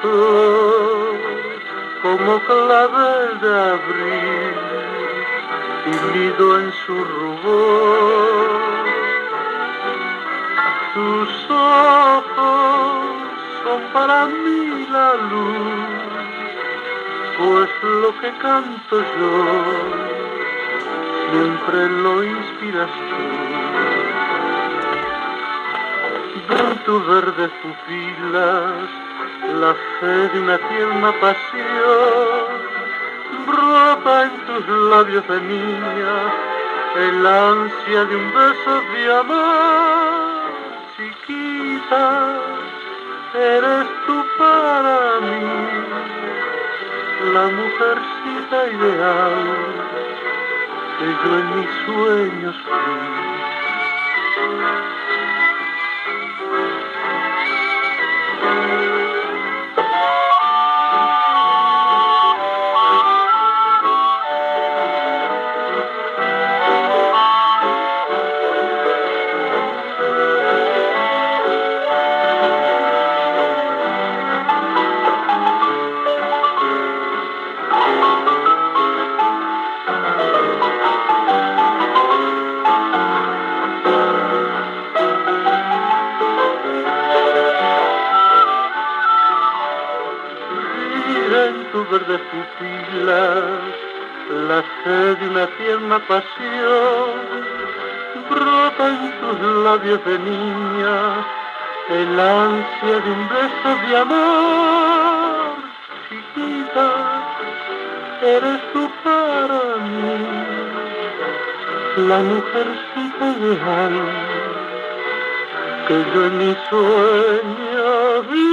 flor, como clavel de abril, tímido en su rubor. Tus ojos son para mí la luz, pues lo que canto yo siempre lo inspiras tú. En tu verde pupilas la fe de una tierna pasión, brota en tus labios de niña el ansia de un beso de amor. Chiquita, eres tú para mí la mujercita ideal que yo en mis sueños fui. En tu verde pupilas la sed de una tierna pasión, brota en tus labios de niña el ansia de un beso de amor. Chiquita, eres tú para mí la mujercita ideal que yo en mi sueño vi.